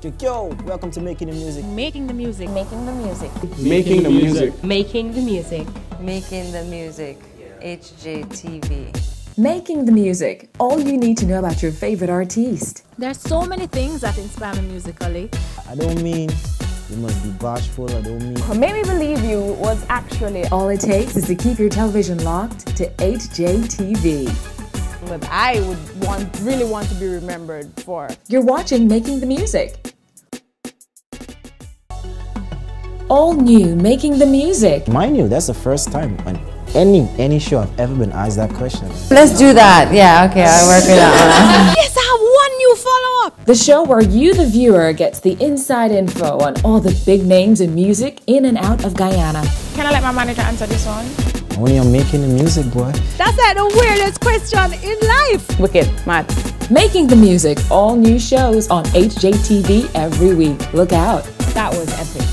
Yo, welcome to Making the Music. Making the music. Making the music. Making the music. Making the music. Making the music. HJTV. Making the music. All you need to know about your favorite artist. There's so many things that inspire me musically. I don't mean you must be bashful, I don't mean... What made me believe you was actually... All it takes is to keep your television locked to HJTV. That I would really want to be remembered for. You're watching Making the Music. All new Making the Music. Mind you, that's the first time on any show I've ever been asked that question. Let's do that. Yeah, okay, I'll work it out. Yes, I have one new follow-up. The show where you, the viewer, gets the inside info on all the big names in music in and out of Guyana. Can I let my manager answer this one? When you're making the music, boy. That's like the weirdest question in life. Wicked, mad. Making the Music. All new shows on HJTV every week. Look out. That was epic.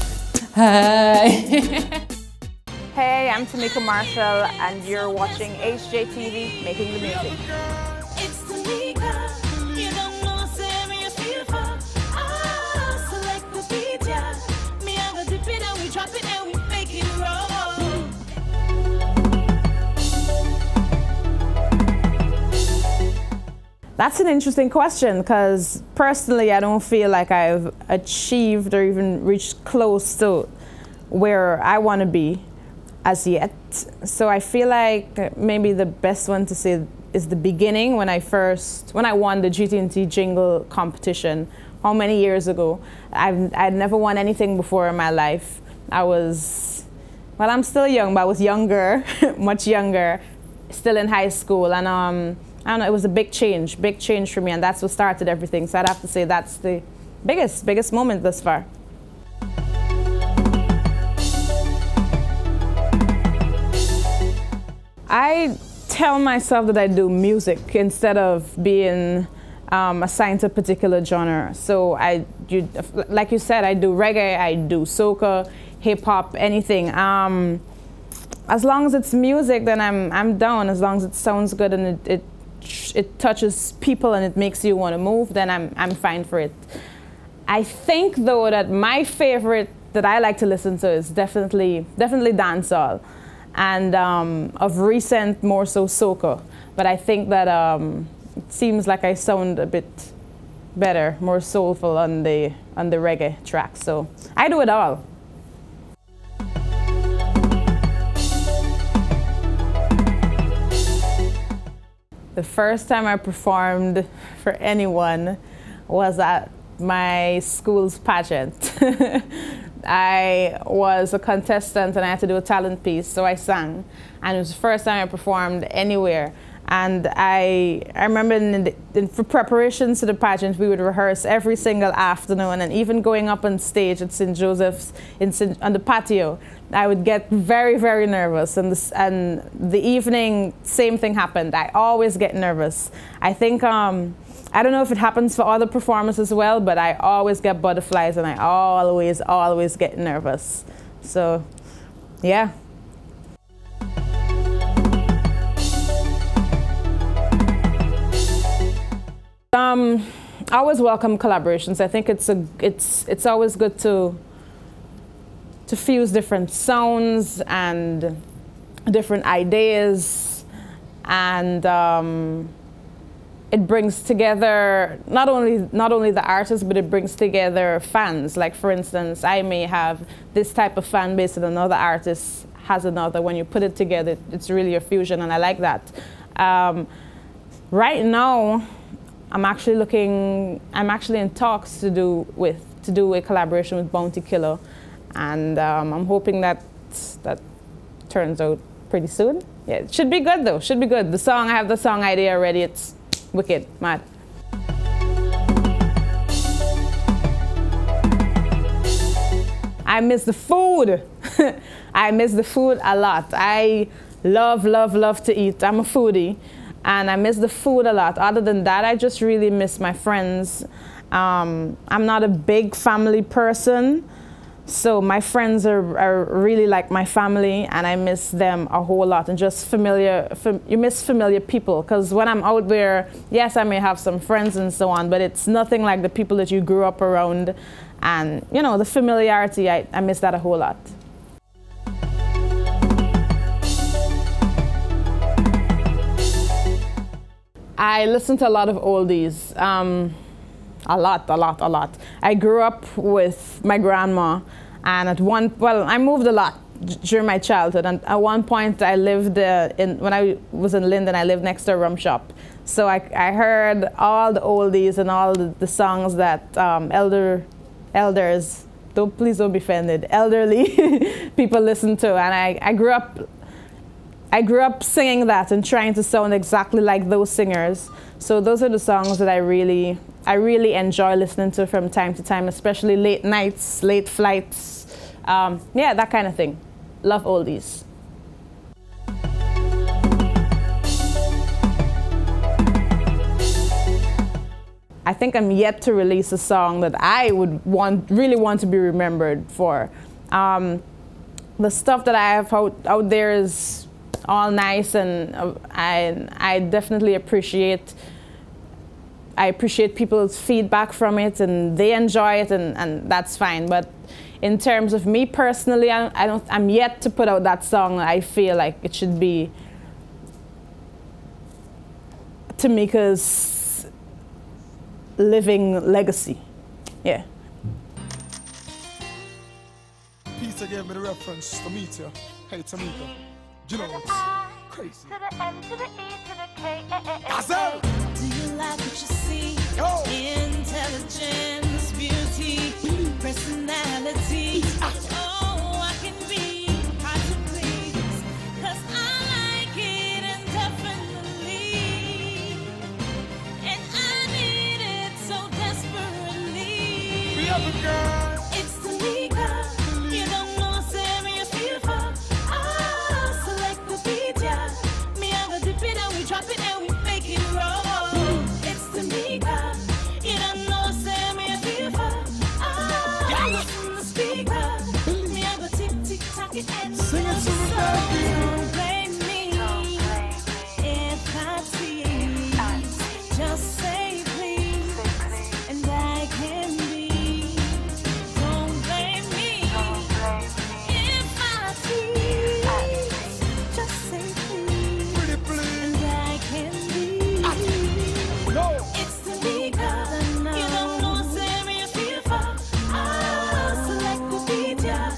Hi. Hey, I'm Timeka Marshall, and you're watching HJTV, Making the Music. It's Timeka. You don't know serious beautiful. Ah, select the beat, yeah. Me I go dip it and we drop it and we make it roll. That's an interesting question because personally I don't feel like I've achieved or even reached close to where I want to be as yet. So I feel like maybe the best one to say is the beginning when I won the GT&T jingle competition. How many years ago? I'd never won anything before in my life. I'm still young, but I was younger, much younger, still in high school, and I don't know, it was a big change for me, and that's what started everything. So I'd have to say that's the biggest moment thus far. I tell myself that I do music instead of being assigned to a particular genre. So like you said, I do reggae, I do soca, hip hop, anything. As long as it's music, then I'm down. As long as it sounds good and it touches people and it makes you want to move, then I'm fine for it. I think though that my favorite that I like to listen to is definitely dancehall, and of recent more so soca. But I think that it seems like I sound a bit better, more soulful on the reggae track. So I do it all. The first time I performed for anyone was at my school's pageant. I was a contestant and I had to do a talent piece, so I sang. And it was the first time I performed anywhere. And I remember for preparations to the pageant, we would rehearse every single afternoon, and even going up on stage at St. Joseph's on the patio, I would get very, very nervous. And the evening, same thing happened. I always get nervous. I think, I don't know if it happens for other performers as well, but I always get butterflies and I always get nervous. So, yeah. I always welcome collaborations. I think it's always good to fuse different sounds and different ideas, and it brings together not only the artists, but it brings together fans. Like for instance, I may have this type of fan base and another artist has another. When you put it together, it's really a fusion, and I like that. Right now, I'm actually in talks to do a collaboration with Bounty Killer, and I'm hoping that turns out pretty soon. Yeah, it should be good though. Should be good. I have the song idea already. It's wicked, mad. I miss the food. I miss the food a lot. I love to eat. I'm a foodie. And I miss the food a lot. Other than that, I just really miss my friends. I'm not a big family person, So my friends are really like my family, and I miss them a whole lot. And just you miss familiar people, because when I'm out there, yes, I may have some friends and so on, but it's nothing like the people that you grew up around. And, you know, the familiarity, I miss that a whole lot. I listen to a lot of oldies. A lot. I grew up with my grandma, and I moved a lot during my childhood, and at one point I lived when I was in Linden, I lived next to a rum shop. So I heard all the oldies and all the songs that elders, please don't be offended, elderly people listen to, and I grew up singing that and trying to sound exactly like those singers. So those are the songs that I really enjoy listening to from time to time, especially late nights, late flights, yeah, that kind of thing. Love oldies. I think I'm yet to release a song that I would really want to be remembered for. The stuff that I have out there is all nice, and I definitely appreciate people's feedback from it, and they enjoy it, and that's fine. But in terms of me personally, I'm yet to put out that song. I feel like it should be Timeka's living legacy. Yeah. Peter gave me the reference to meet you. Hey, Timeka. You know it's crazy. To the M to the E to the K. Gazelle! Do you like what you see? Yo! Intelligence, beauty, personality. Oh, I can be hard to please, 'cause I like it indefinitely, and I need it so desperately. We have a girl. It's Timeka. You don't know, say me you feel for. Select the beat, yeah. Me I go dip it and we drop it and we make it roll. It's Timeka. You don't know, say me you feel for. Listen the speaker. Me I go tick tick tock it and Sing it to me, baby. don't blame me if I tease. Just say please, and I can be. Don't blame me if I tease. Just say please, Pretty please. and I can be. No. It's Timeka. You don't know, say me you feel for. Select the beat, yeah.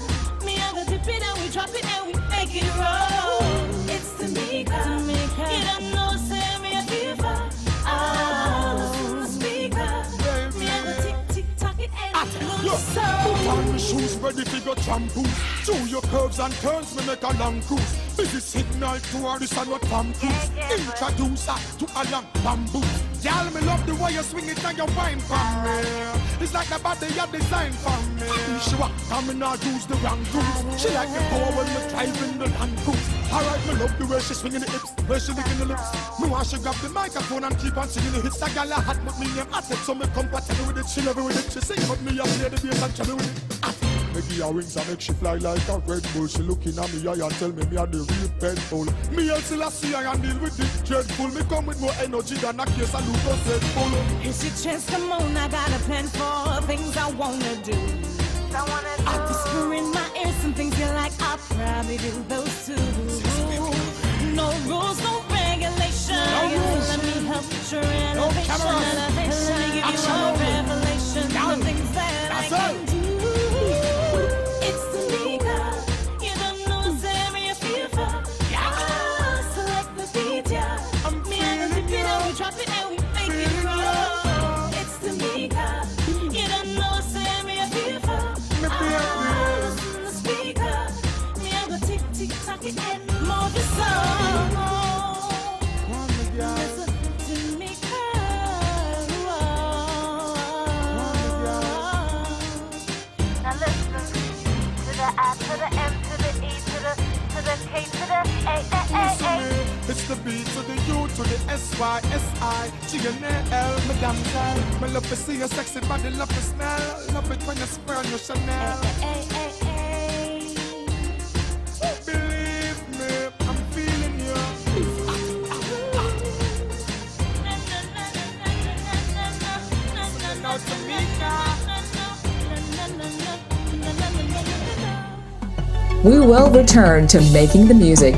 Me I go dip it and we drop it and we make it roll. It's Timeka. You don't know, say me you feel for. Listen the speaker. Me I go tick tick tock it and lose Put soul. on my shoes, ready to go trample. Through your curves and turns, me make a long cruise. Busy signal to her, this and not Tom Cruise. Introduce her to a long bamboo. Y'all, me love the way you swing it and you wine from me. It's like the body you designed for me. She walk, come and not use the wrong cruise. She like the power when me driving the Land Cruise. Alright, me love the way she swinging the hips, where she licking the lips. Me want she grab the microphone and keep on singing the hits. That gal a hot, but me name at it, so me compatible with it. She love it with it. She sing, but me a play the bass and chubby with it. Maybe her wings and make she fly like a Red Bull. She looking at me eye and tell me a the real Red Bull. Me and still I see her and deal with it dreadful. Me come with more energy than a case of Lucas Red Bull. Here's your chance, come on, I got a plan for things I wanna do. I whisper in my ear some things you like, I'll probably do those too. No rules, no regulations. Let me help with your innovation. Let me give you a revelation. The things that I can do. It's Timeka. You don't know, say me you feel for. Select the beat, yeah. Me and the dip it and we drop it and we make it roll. It's Timeka. You don't know, say me you feel for. Listen the speaker. Me I go tick tick tock it and move your soul. It's Timeka. Now listen to the I to the M to the E to the K to the A. It's the the B to the U to the S-Y-S-I G-N-A-L, me damn girl. Me love to see your sexy body, love to smell. Love it when you spray on your Chanel. Believe me, I'm feeling you. Now Timeka. We will return to making the music